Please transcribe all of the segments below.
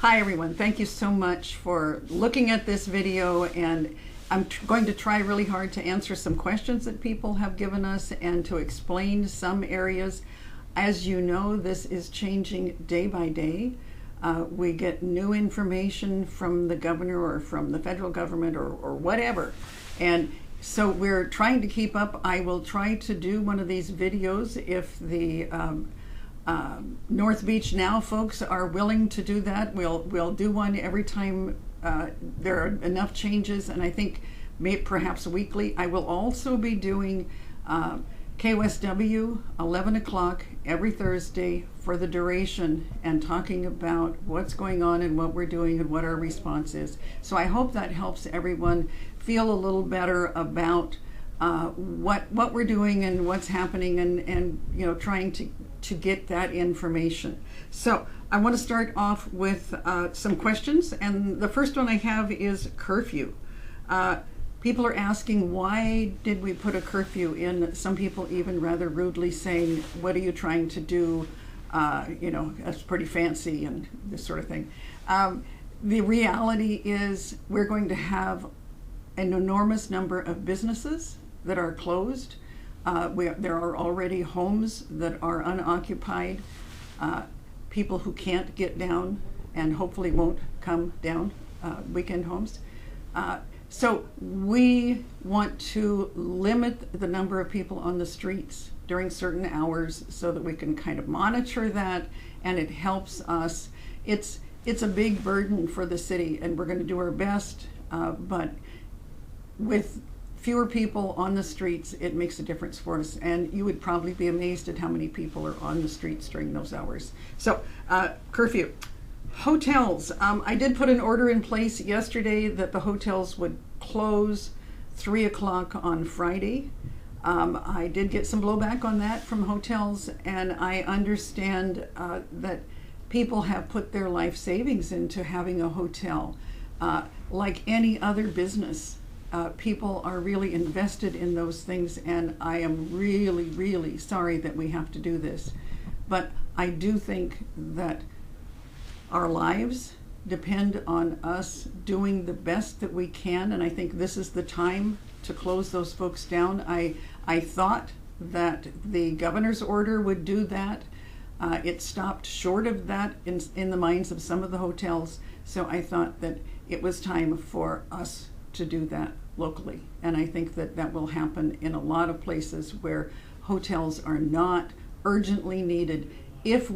Hi everyone, thank you so much for looking at this video, and I'm going to try really hard to answer some questions that people have given us and to explain some areas. As you know, this is changing day by day. We get new information from the governor or from the federal government or whatever, and so we're trying to keep up. I will try to do one of these videos if the North Beach Now folks are willing to do that. We'll do one every time there are enough changes, and I think perhaps weekly. I will also be doing KOSW 11 o'clock every Thursday for the duration and talking about what's going on and what we're doing and what our response is. So I hope that helps everyone feel a little better about what we're doing and what's happening, and you know, trying to get that information. So I want to start off with some questions, and the first one I have is curfew. People are asking, why did we put a curfew in? Some people even rather rudely saying, what are you trying to do? You know, that's pretty fancy and this sort of thing. The reality is we're going to have an enormous number of businesses that are closed. There are already homes that are unoccupied, people who can't get down and hopefully won't come down, weekend homes. So we want to limit the number of people on the streets during certain hours so that we can kind of monitor that, and it helps us. It's a big burden for the city, and we're going to do our best, but with fewer people on the streets, it makes a difference for us, and you would probably be amazed at how many people are on the streets during those hours. So curfew. Hotels. I did put an order in place yesterday that the hotels would close 3 o'clock on Friday. I did get some blowback on that from hotels, and I understand that people have put their life savings into having a hotel. Like any other business, people are really invested in those things, and I am really, really sorry that we have to do this. But I do think that our lives depend on us doing the best that we can, and I think this is the time to close those folks down. I thought that the governor's order would do that. It stopped short of that in the minds of some of the hotels, so I thought that it was time for us to do that locally, and I think that that will happen in a lot of places where hotels are not urgently needed. If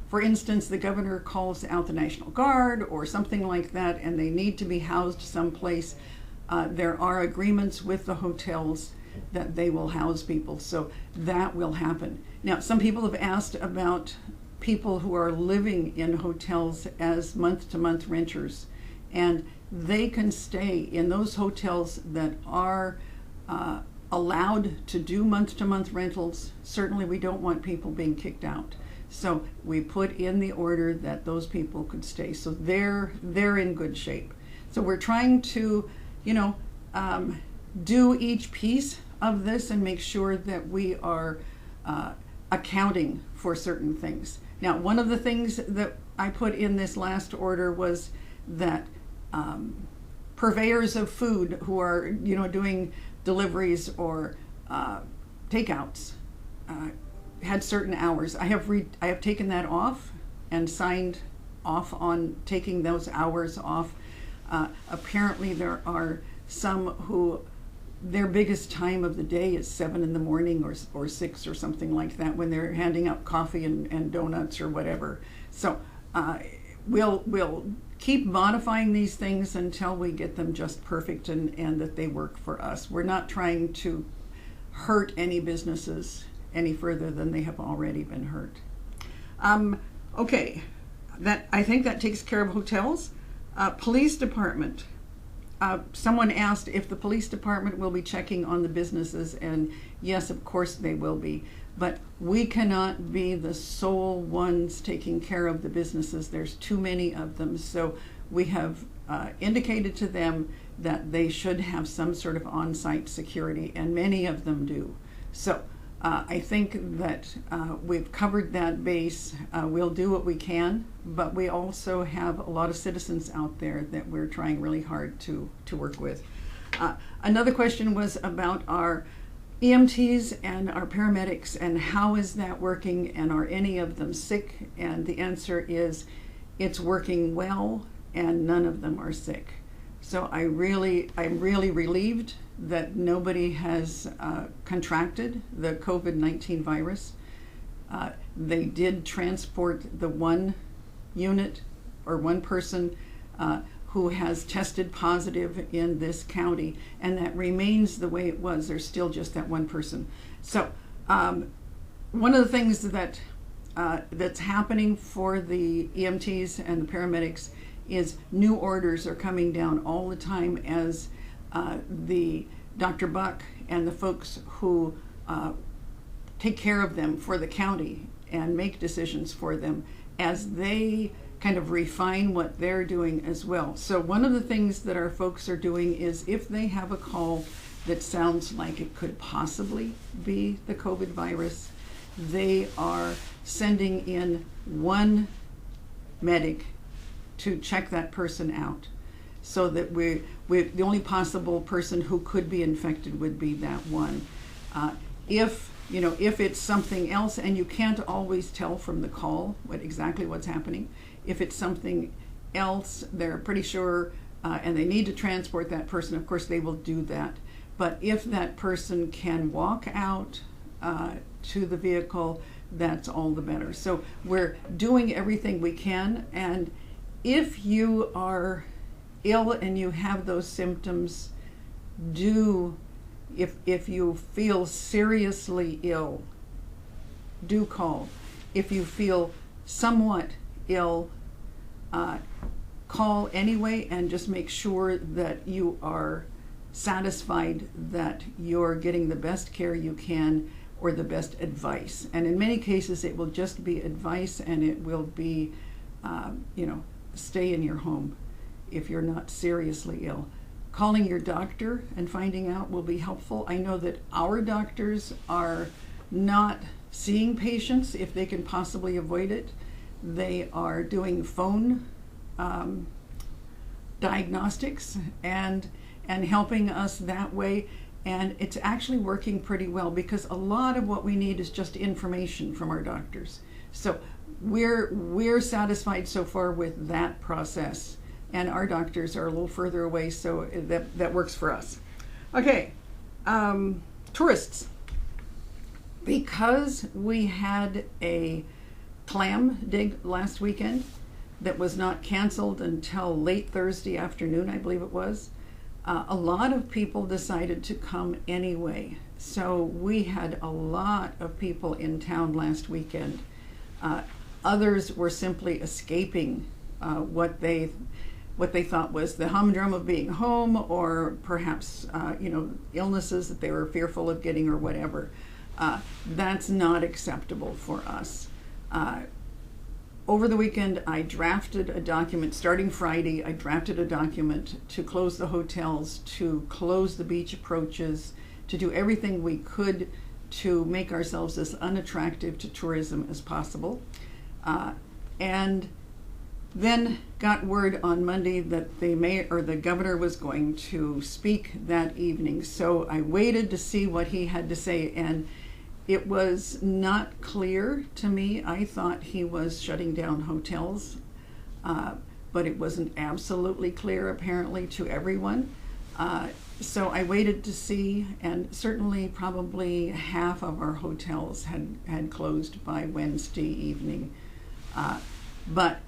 for instance, the governor calls out the National Guard or something like that, and they need to be housed someplace, there are agreements with the hotels that they will house people, so that will happen. Now, some people have asked about people who are living in hotels as month-to-month renters, and they can stay in those hotels that are allowed to do month-to-month rentals. Certainly we don't want people being kicked out. So we put in the order that those people could stay. So they're in good shape. So we're trying to, do each piece of this and make sure that we are accounting for certain things. Now, one of the things that I put in this last order was that purveyors of food who are, doing deliveries or takeouts had certain hours. I have taken that off and signed off on taking those hours off. Apparently there are some who their biggest time of the day is 7 in the morning or 6 or something like that, when they're handing out coffee and donuts or whatever. So we'll keep modifying these things until we get them just perfect and that they work for us. We're not trying to hurt any businesses any further than they have already been hurt. Okay, I think that takes care of hotels. Police department. Someone asked if the police department will be checking on the businesses, and yes, of course they will be, but we cannot be the sole ones taking care of the businesses. There's too many of them, so we have indicated to them that they should have some sort of on-site security, and many of them do. So I think that we've covered that base. We'll do what we can, but we also have a lot of citizens out there that we're trying really hard to work with. Another question was about our EMTs and our paramedics and how is that working and are any of them sick? And the answer is it's working well and none of them are sick. So I'm really relieved that nobody has contracted the COVID-19 virus. They did transport the one unit or one person who has tested positive in this county, and that remains the way it was. There's still just that one person. So one of the things that that's happening for the EMTs and the paramedics is new orders are coming down all the time as the Dr. Buck and the folks who take care of them for the county and make decisions for them, as they kind of refine what they're doing as well. So one of the things that our folks are doing is if they have a call that sounds like it could possibly be the COVID virus, they are sending in one medic to check that person out, so that we the only possible person who could be infected would be that one. If it's something else, and you can't always tell from the call exactly what's happening, if it's something else, they're pretty sure, and they need to transport that person, of course they will do that. But if that person can walk out to the vehicle, that's all the better. So we're doing everything we can, and if you are ill and you have those symptoms, if you feel seriously ill, do call. If you feel somewhat ill, call anyway, and just make sure that you are satisfied that you're getting the best care you can or the best advice. And in many cases it will just be advice, and it will be stay in your home if you're not seriously ill. Calling your doctor and finding out will be helpful. I know that our doctors are not seeing patients if they can possibly avoid it. They are doing phone diagnostics and helping us that way, and it's actually working pretty well, because a lot of what we need is just information from our doctors. So we're satisfied so far with that process, and our doctors are a little further away, so that works for us. Okay, tourists. Because we had a clam dig last weekend that was not canceled until late Thursday afternoon, I believe it was, a lot of people decided to come anyway. So we had a lot of people in town last weekend. Others were simply escaping what they thought was the humdrum of being home, or perhaps illnesses that they were fearful of getting or whatever. That's not acceptable for us. Over the weekend, I drafted a document. Starting Friday, I drafted a document to close the hotels, to close the beach approaches, to do everything we could to make ourselves as unattractive to tourism as possible. And then got word on Monday that the governor was going to speak that evening. So I waited to see what he had to say, and it was not clear to me. I thought he was shutting down hotels, but it wasn't absolutely clear apparently to everyone. So I waited to see, and certainly probably half of our hotels had closed by Wednesday evening. But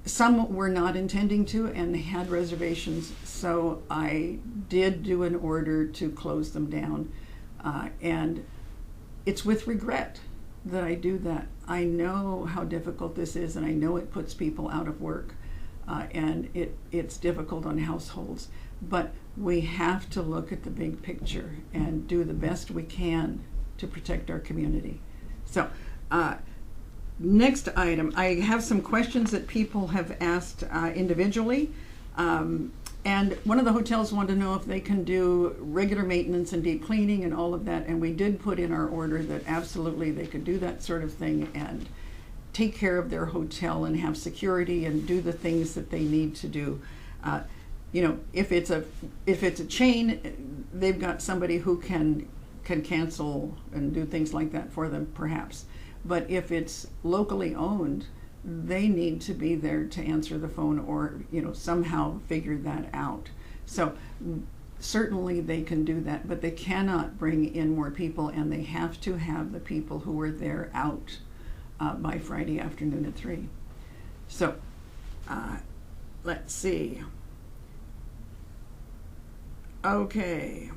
some were not intending to, and they had reservations, so I did do an order to close them down. And it's with regret that I do that. I know how difficult this is, and I know it puts people out of work, and it's difficult on households. But we have to look at the big picture and do the best we can to protect our community. So, next item, I have some questions that people have asked individually. And one of the hotels wanted to know if they can do regular maintenance and deep cleaning and all of that. And we did put in our order that absolutely they could do that sort of thing and take care of their hotel and have security and do the things that they need to do. You know, if it's a chain, they've got somebody who can cancel and do things like that for them, perhaps. But if it's locally owned, they need to be there to answer the phone or, you know, somehow figure that out. So certainly they can do that, but they cannot bring in more people, and they have to have the people who are there out by Friday afternoon at 3. So let's see. Okay.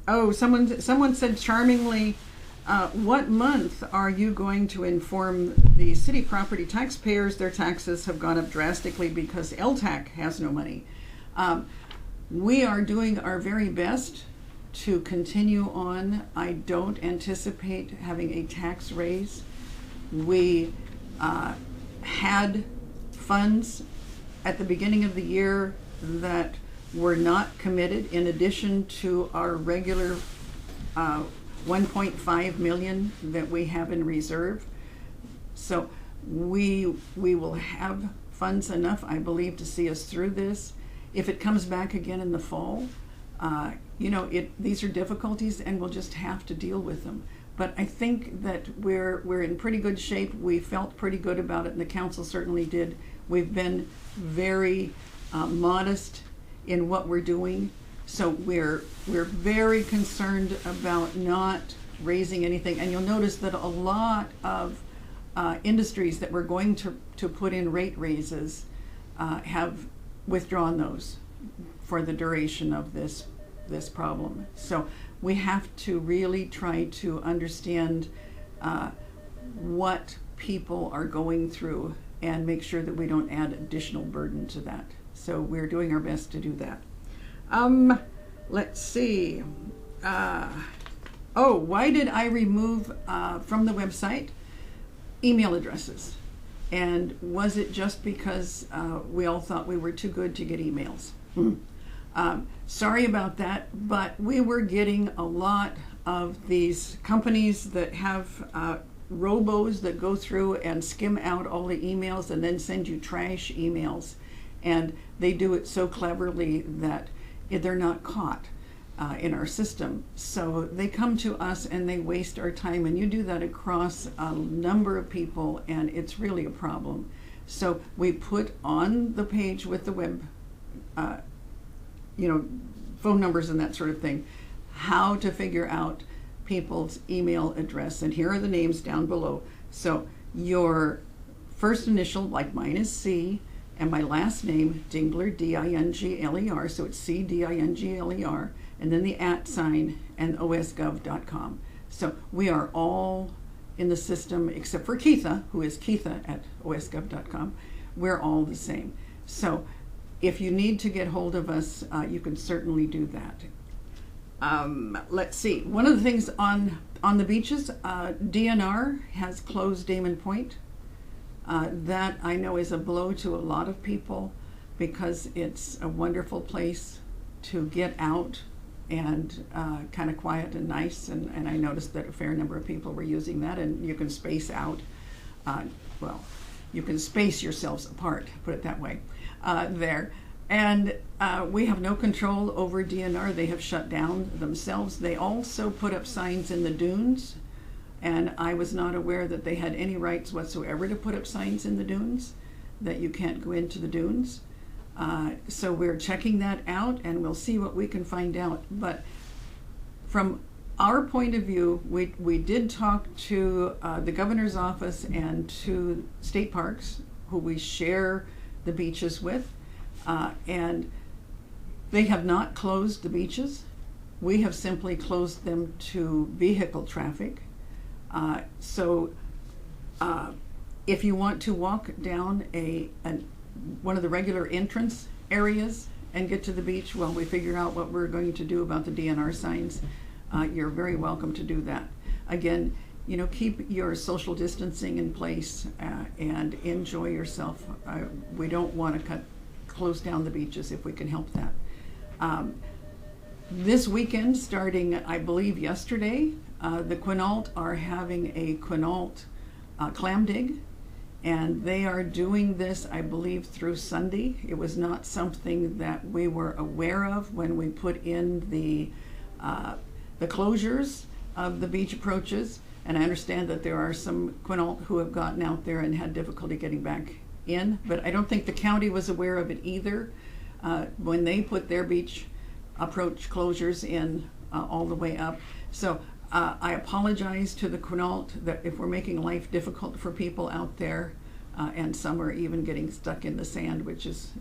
Oh, someone said charmingly, what month are you going to inform the city property taxpayers their taxes have gone up drastically because LTAC has no money? We are doing our very best to continue on. I don't anticipate having a tax raise. We had funds at the beginning of the year that were not committed, in addition to our regular 1.5 million that we have in reserve. So we will have funds enough, I believe, to see us through this. If it comes back again in the fall, you know, these are difficulties, and we'll just have to deal with them. But I think that we're in pretty good shape. We felt pretty good about it, and the council certainly did. We've been very modest in what we're doing. So we're very concerned about not raising anything. And you'll notice that a lot of industries that we're going to put in rate raises have withdrawn those for the duration of this problem. So we have to really try to understand what people are going through and make sure that we don't add additional burden to that. So we're doing our best to do that. Let's see. Oh, why did I remove from the website email addresses? And was it just because we all thought we were too good to get emails? Sorry about that, but we were getting a lot of these companies that have robos that go through and skim out all the emails and then send you trash emails. And they do it so cleverly that they're not caught in our system. So they come to us and they waste our time, and you do that across a number of people, and it's really a problem. So we put on the page with the web, you know, phone numbers and that sort of thing, how to figure out people's email address. And here are the names down below. So your first initial, like mine is C, and my last name, Dingler, D-I-N-G-L-E-R, so it's C-D-I-N-G-L-E-R, and then the @ sign and osgov.com. So we are all in the system, except for Keitha, who is Keitha at osgov.com. We're all the same. So if you need to get hold of us, you can certainly do that. Let's see. One of the things on the beaches, DNR has closed Damon Point. That I know is a blow to a lot of people, because it's a wonderful place to get out and kind of quiet and nice. And I noticed that a fair number of people were using that, and you can space out. Well, you can space yourselves apart, put it that way, there. And we have no control over DNR. They have shut down themselves. They also put up signs in the dunes, and I was not aware that they had any rights whatsoever to put up signs in the dunes, that you can't go into the dunes. So we're checking that out, and we'll see what we can find out. But from our point of view, we did talk to the governor's office and to state parks, who we share the beaches with, and they have not closed the beaches. We have simply closed them to vehicle traffic. So if you want to walk down one of the regular entrance areas and get to the beach while we figure out what we're going to do about the DNR signs, you're very welcome to do that. Again, you know, keep your social distancing in place and enjoy yourself. We don't want to close down the beaches if we can help that. This weekend, starting I believe yesterday, the Quinault are having a Quinault clam dig, and they are doing this, I believe, through Sunday. It was not something that we were aware of when we put in the closures of the beach approaches, and I understand that there are some Quinault who have gotten out there and had difficulty getting back in, but I don't think the county was aware of it either when they put their beach approach closures in all the way up. So I apologize to the Quinault that if we're making life difficult for people out there, and some are even getting stuck in the sand, which is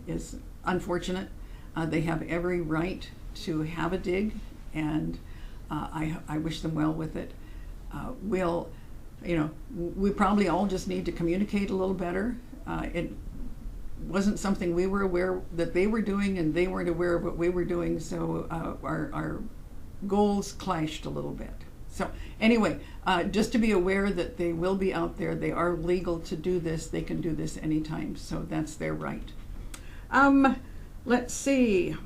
unfortunate. They have every right to have a dig, and I wish them well with it. We probably all just need to communicate a little better. It wasn't something we were aware that they were doing, and they weren't aware of what we were doing, so our goals clashed a little bit. So anyway, just to be aware that they will be out there. They are legal to do this. They can do this anytime, so that's their right. Let's see.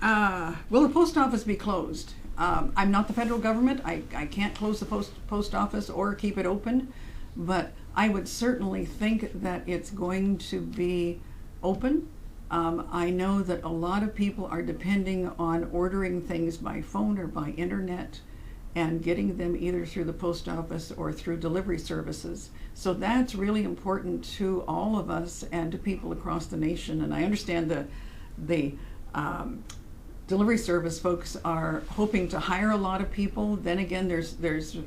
Will the post office be closed? I'm not the federal government. I can't close the post office or keep it open, but I would certainly think that it's going to be open. I know that a lot of people are depending on ordering things by phone or by internet and getting them either through the post office or through delivery services. So that's really important to all of us and to people across the nation. And I understand the delivery service folks are hoping to hire a lot of people. Then again, there's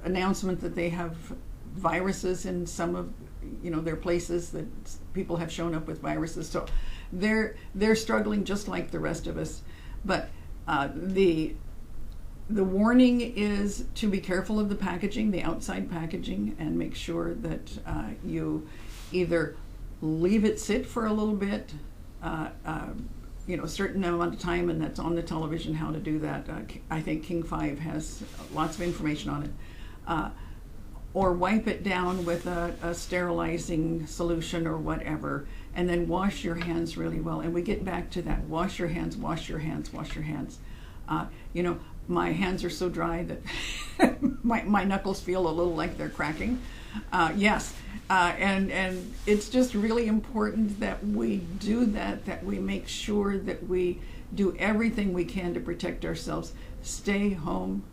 announcement that they have viruses in some of their places, that people have shown up with viruses. So they're struggling just like the rest of us. But the warning is to be careful of the packaging, the outside packaging, and make sure that you either leave it sit for a little bit, a certain amount of time, and that's on the television how to do that. I think King 5 has lots of information on it. Or wipe it down with a sterilizing solution or whatever, and then wash your hands really well. And we get back to that, wash your hands, wash your hands, wash your hands. My hands are so dry that my knuckles feel a little like they're cracking. Yes, and it's just really important that we do that we make sure that we do everything we can to protect ourselves. Stay home.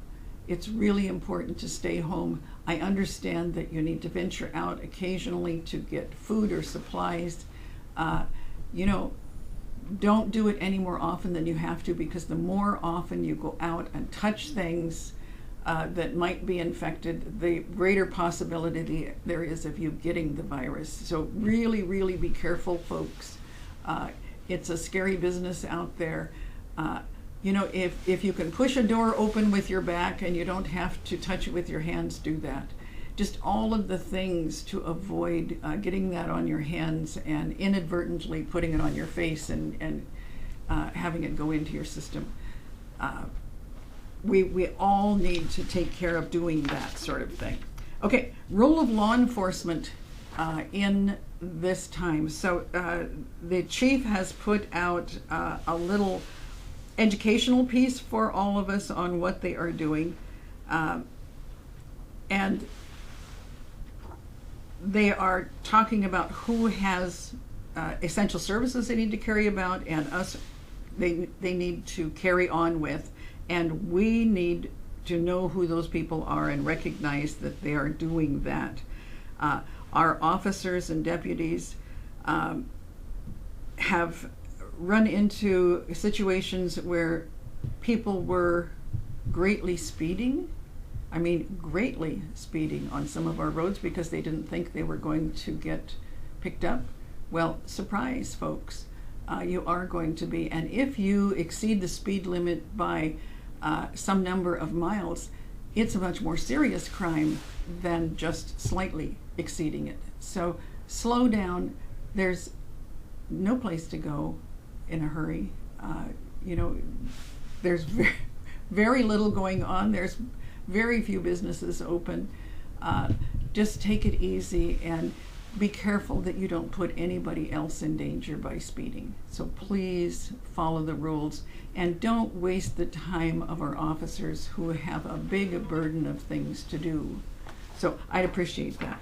It's really important to stay home. I understand that you need to venture out occasionally to get food or supplies. Don't do it any more often than you have to, because the more often you go out and touch things that might be infected, the greater possibility there is of you getting the virus. So really, really be careful, folks. It's a scary business out there. If you can push a door open with your back and you don't have to touch it with your hands, do that. Just all of the things to avoid getting that on your hands and inadvertently putting it on your face and having it go into your system. We all need to take care of doing that sort of thing. Okay, role of law enforcement in this time. So the chief has put out a little educational piece for all of us on what they are doing. And they are talking about who has essential services they need to carry about, and us they need to carry on with, and we need to know who those people are and recognize that they are doing that. Our officers and deputies have run into situations where people were greatly speeding on some of our roads because they didn't think they were going to get picked up. Well, surprise, folks, you are going to be. And if you exceed the speed limit by some number of miles, it's a much more serious crime than just slightly exceeding it. So slow down. There's no place to go in a hurry. There's very, very little going on. There's very few businesses open. Just take it easy, and be careful that you don't put anybody else in danger by speeding. So please follow the rules and don't waste the time of our officers who have a big burden of things to do. So I'd appreciate that.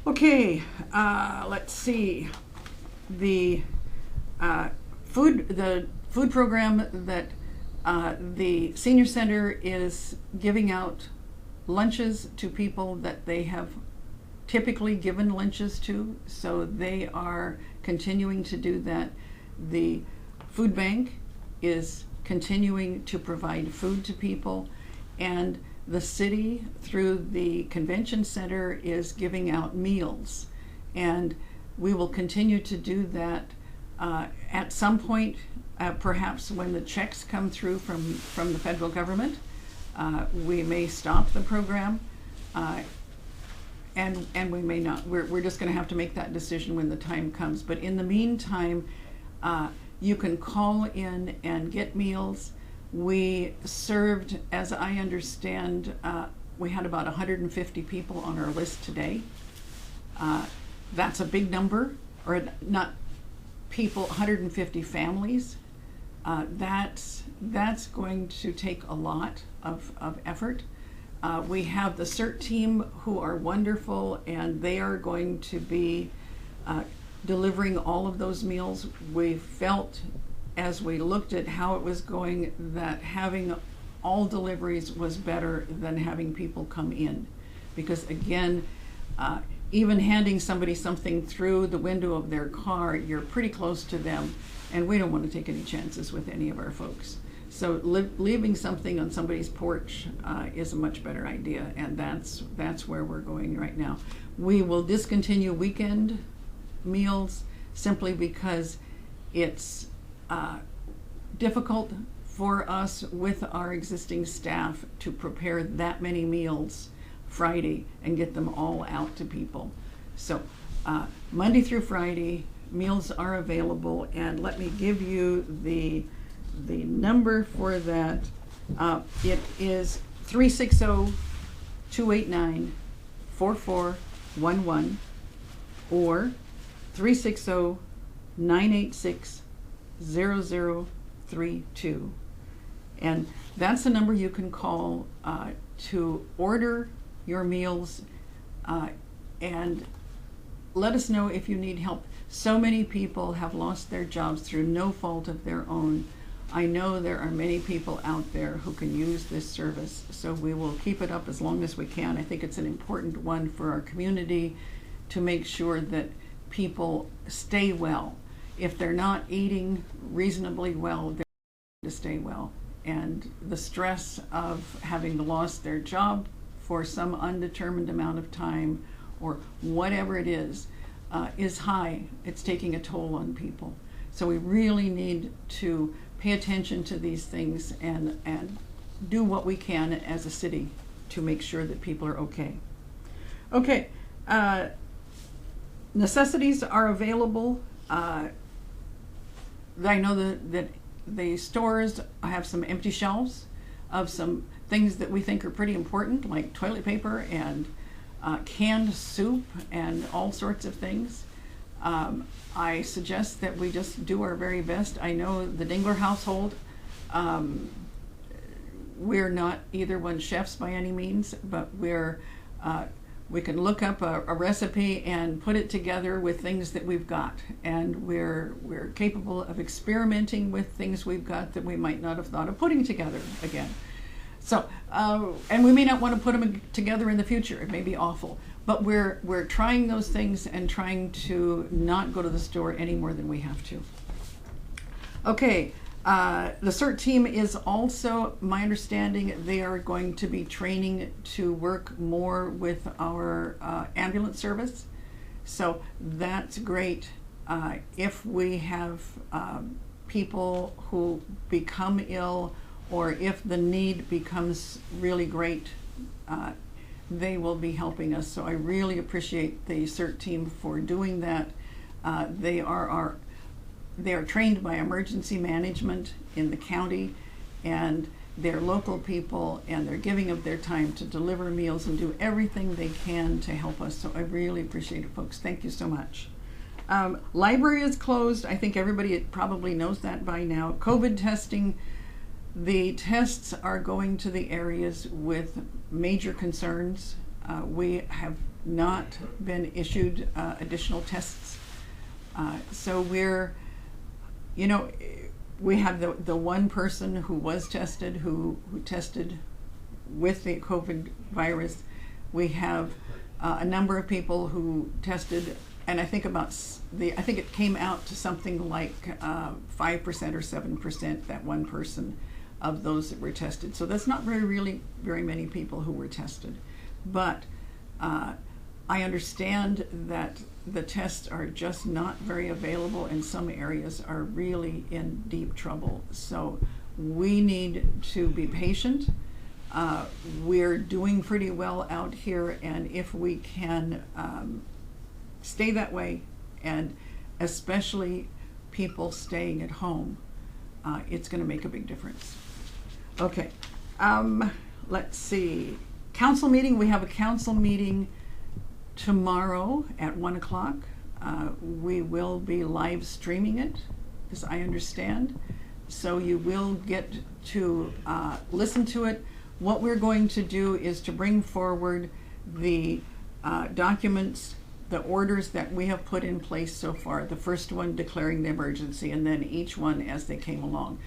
Okay, let's see. The food program that the senior center is giving out lunches to people that they have typically given lunches to, so they are continuing to do that. The food bank is continuing to provide food to people, and the city through the convention center is giving out meals, and we will continue to do that. At some point, perhaps when the checks come through from the federal government, we may stop the program, and we may not. We're just going to have to make that decision when the time comes. But in the meantime, you can call in and get meals. We served, as I understand, we had about 150 people on our list today. That's a big number, or not people, 150 families. That's going to take a lot of effort. We have the Cert Team, who are wonderful, and they are going to be delivering all of those meals. We felt, as we looked at how it was going, that having all deliveries was better than having people come in. Because again, even handing somebody something through the window of their car, you're pretty close to them, and we don't want to take any chances with any of our folks. So leaving something on somebody's porch is a much better idea, and that's where we're going right now. We will discontinue weekend meals simply because it's difficult for us with our existing staff to prepare that many meals Friday and get them all out to people. So Monday through Friday, meals are available, and let me give you the number for that. It is 360-289-4411 or 360-986-0032. And that's the number you can call to order your meals, and let us know if you need help. So many people have lost their jobs through no fault of their own. I know there are many people out there who can use this service, so we will keep it up as long as we can. I think it's an important one for our community to make sure that people stay well. If they're not eating reasonably well, they're to stay well. And the stress of having lost their job for some undetermined amount of time, or whatever it is high. It's taking a toll on people. So we really need to pay attention to these things and do what we can as a city to make sure that people are okay. Okay, necessities are available. I know that the stores have some empty shelves of some things that we think are pretty important, like toilet paper and canned soup and all sorts of things. I suggest that we just do our very best. I know the Dingler household, we're not either one chefs by any means, but we can look up a recipe and put it together with things that we've got, and we're capable of experimenting with things we've got that we might not have thought of putting together again. So, and we may not want to put them together in the future. It may be awful, but we're trying those things and trying to not go to the store any more than we have to. Okay, the Cert Team is also, my understanding, they are going to be training to work more with our ambulance service. So that's great. If we have people who become ill, or if the need becomes really great, they will be helping us. So I really appreciate the Cert Team for doing that. They are trained by emergency management in the county, and they're local people and they're giving of their time to deliver meals and do everything they can to help us. So I really appreciate it, folks. Thank you so much. Library is closed. I think everybody probably knows that by now. COVID testing, the tests are going to the areas with major concerns. We have not been issued additional tests. So we're, you know, we have the one person who was tested, who tested with the COVID virus. We have a number of people who tested, and I think I think it came out to something like 5% or 7%, that one person of those that were tested. So that's not really very many people who were tested. But I understand that the tests are just not very available, and some areas are really in deep trouble. So we need to be patient. We're doing pretty well out here, and if we can stay that way, and especially people staying at home, it's going to make a big difference. Okay, let's see. Council meeting, we have a council meeting tomorrow at 1 o'clock. We will be live streaming it, as I understand. So you will get to listen to it. What we're going to do is to bring forward the documents, the orders that we have put in place so far. The first one declaring the emergency, and then each one as they came along.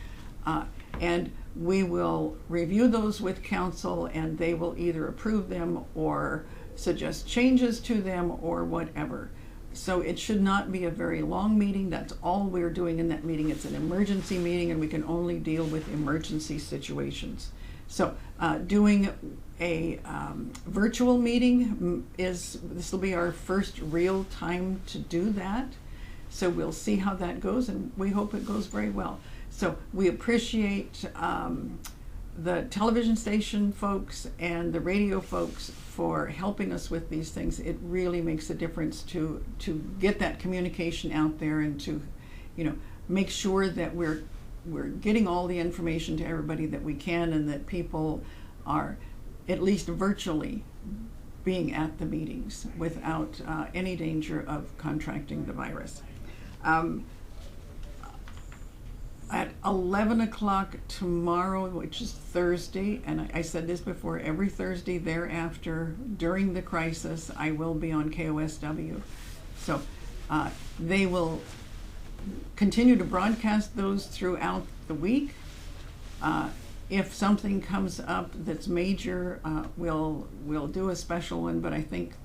And we will review those with council, and they will either approve them or suggest changes to them or whatever. So it should not be a very long meeting. That's all we're doing in that meeting. It's an emergency meeting, and we can only deal with emergency situations. So doing a virtual meeting this will be our first real time to do that. So we'll see how that goes, and we hope it goes very well. So we appreciate the television station folks and the radio folks for helping us with these things. It really makes a difference to get that communication out there, and to, you know, make sure that we're getting all the information to everybody that we can, and that people are at least virtually being at the meetings without any danger of contracting the virus. At 11 o'clock tomorrow, which is Thursday, and I said this before, every Thursday thereafter during the crisis, I will be on KOSW. So they will continue to broadcast those throughout the week. If something comes up that's major, we'll do a special one, but I think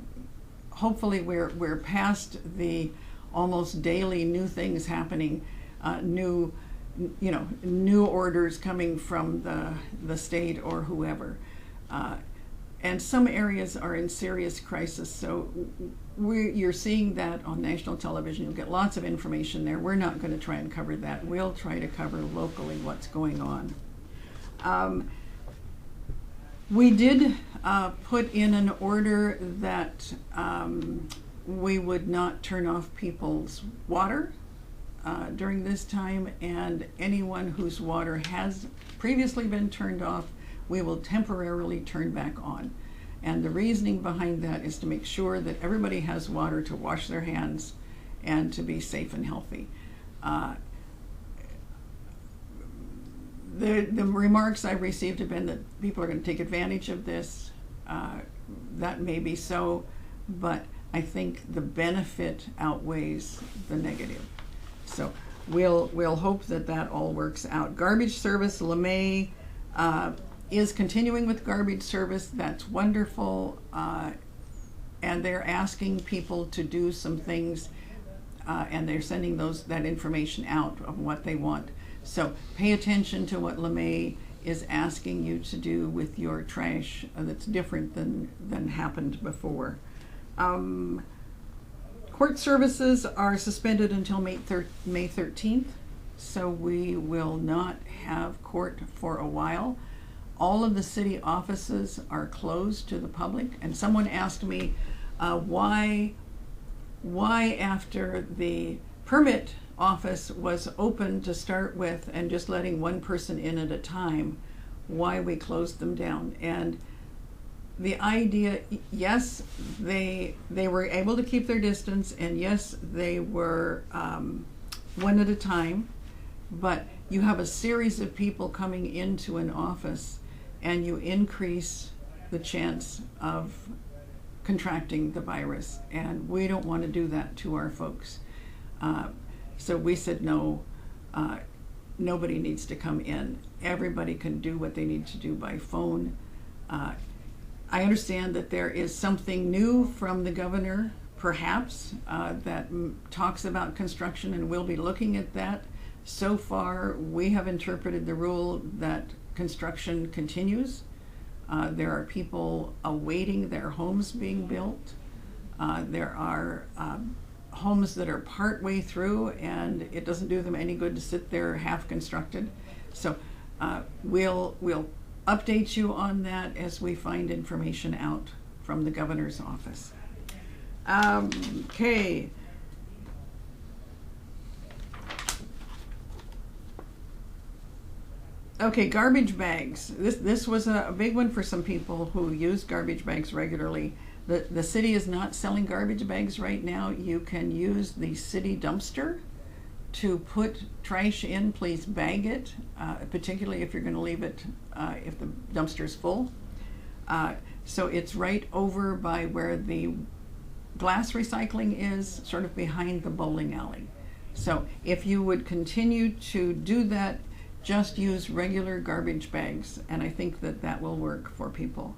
hopefully we're past the almost daily new things happening, new orders coming from the state or whoever. And some areas are in serious crisis, so you're seeing that on national television. You'll get lots of information there. We're not going to try and cover that. We'll try to cover locally what's going on. We did put in an order that we would not turn off people's water during this time, and anyone whose water has previously been turned off, we will temporarily turn back on. And the reasoning behind that is to make sure that everybody has water to wash their hands and to be safe and healthy. The remarks I've received have been that people are going to take advantage of this. That may be so, but I think the benefit outweighs the negative. So we'll hope that all works out. Garbage service, LeMay is continuing with garbage service. That's wonderful. And they're asking people to do some things, and they're sending that information out of what they want. So pay attention to what LeMay is asking you to do with your trash that's different than happened before. Court services are suspended until May 13th, so we will not have court for a while. All of the city offices are closed to the public, and someone asked me why after the permit office was open to start with and just letting one person in at a time, why we closed them down. And the idea, yes, they were able to keep their distance, and yes, they were one at a time, but you have a series of people coming into an office and you increase the chance of contracting the virus, and we don't want to do that to our folks. So we said no, nobody needs to come in. Everybody can do what they need to do by phone. I understand that there is something new from the governor, perhaps, that talks about construction, and we'll be looking at that. So far, we have interpreted the rule that construction continues. There are people awaiting their homes being built. There are homes that are partway through, and it doesn't do them any good to sit there half constructed. So we'll update you on that as we find information out from the governor's office. Okay. Okay, garbage bags. This was a big one for some people who use garbage bags regularly. The city is not selling garbage bags right now. You can use the city dumpster to put trash in. Please bag it, particularly if you're going to leave it if the dumpster's full. So it's right over by where the glass recycling is, sort of behind the bowling alley. So if you would continue to do that, just use regular garbage bags, and I think that that will work for people.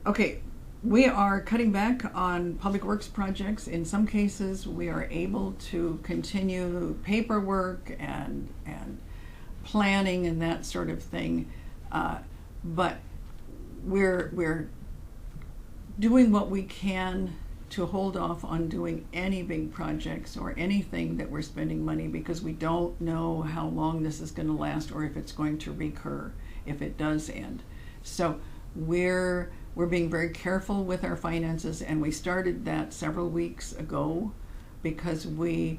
Okay, we are cutting back on public works projects. In some cases, we are able to continue paperwork and planning and that sort of thing, but we're doing what we can to hold off on doing any big projects or anything that we're spending money, because we don't know how long this is going to last or if it's going to recur if it does end. So we're being very careful with our finances, and we started that several weeks ago because we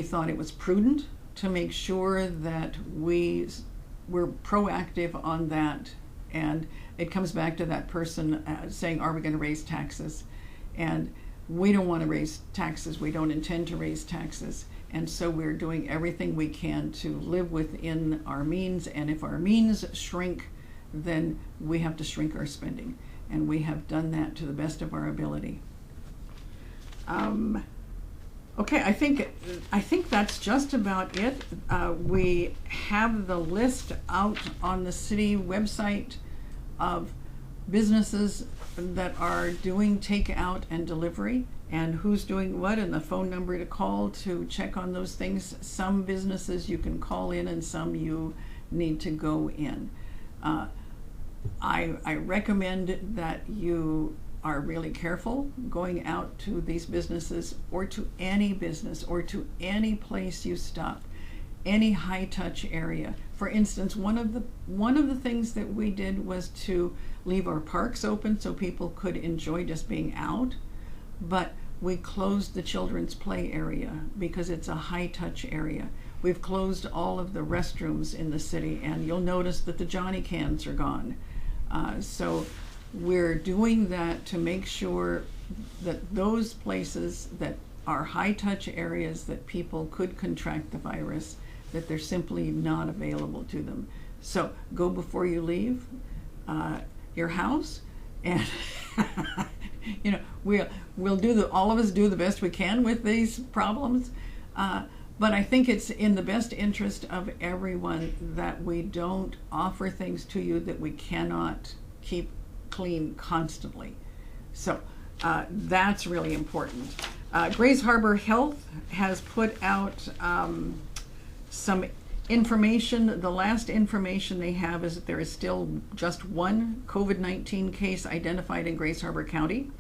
thought it was prudent to make sure that we're proactive on that. And it comes back to that person saying, are we going to raise taxes? And we don't want to raise taxes. We don't intend to raise taxes. And so we're doing everything we can to live within our means. And if our means shrink, then we have to shrink our spending. And we have done that to the best of our ability. Okay, I think that's just about it. We have the list out on the city website of businesses that are doing takeout and delivery, and who's doing what, and the phone number to call to check on those things. Some businesses you can call in, and some you need to go in. I recommend that you are really careful going out to these businesses, or to any business, or to any place you stop, any high-touch area. For instance, one of the things that we did was to leave our parks open so people could enjoy just being out, but we closed the children's play area because it's a high-touch area. We've closed all of the restrooms in the city, and you'll notice that the Johnny cans are gone. So we're doing that to make sure that those places that are high-touch areas that people could contract the virus, that they're simply not available to them. So go before you leave your house, and you know, we'll do all of us do the best we can with these problems, but I think it's in the best interest of everyone that we don't offer things to you that we cannot keep clean constantly. So that's really important. Grays Harbor Health has put out some information. The last information they have is that there is still just one COVID-19 case identified in Grays Harbor County.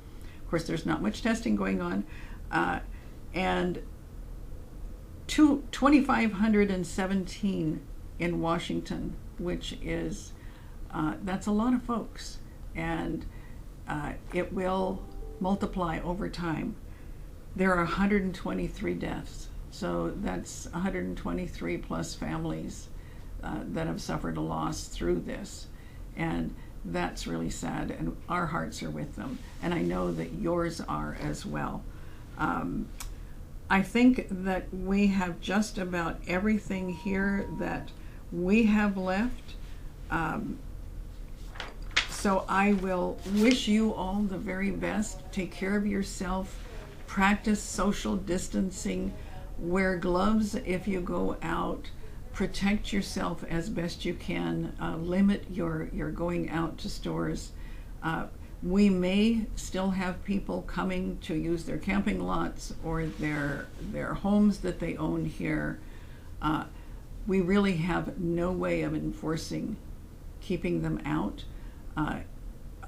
Of course, there's not much testing going on. And 2,517 in Washington, which is, that's a lot of folks. And it will multiply over time. There are 123 deaths. So that's 123 plus families that have suffered a loss through this. And that's really sad, and our hearts are with them. And I know that yours are as well. I think that we have just about everything here that we have left. So I will wish you all the very best. Take care of yourself. Practice social distancing. Wear gloves if you go out. Protect yourself as best you can. Limit your going out to stores. We may still have people coming to use their camping lots or their homes that they own here. We really have no way of enforcing keeping them out. I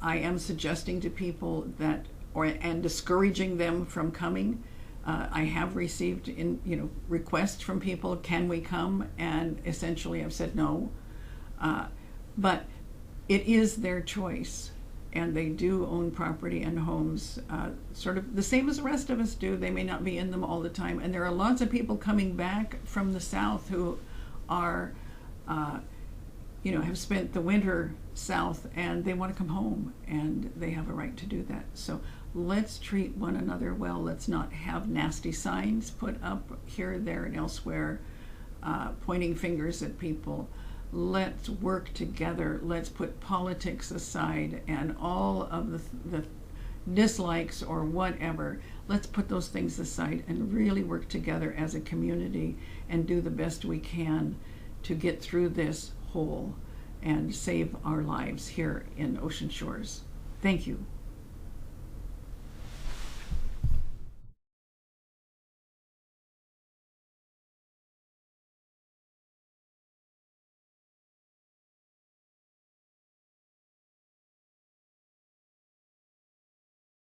am suggesting to people that, and discouraging them from coming. I have received requests from people, can we come? And essentially I've said no. But it is their choice, and they do own property and homes, sort of the same as the rest of us do. They may not be in them all the time. And there are lots of people coming back from the South who are, have spent the winter South, and they want to come home, and they have a right to do that. So let's treat one another well. Let's not have nasty signs put up here, there, and elsewhere, pointing fingers at people. Let's work together. Let's put politics aside and all of the dislikes or whatever. Let's put those things aside and really work together as a community and do the best we can to get through this whole and save our lives here in Ocean Shores. Thank you.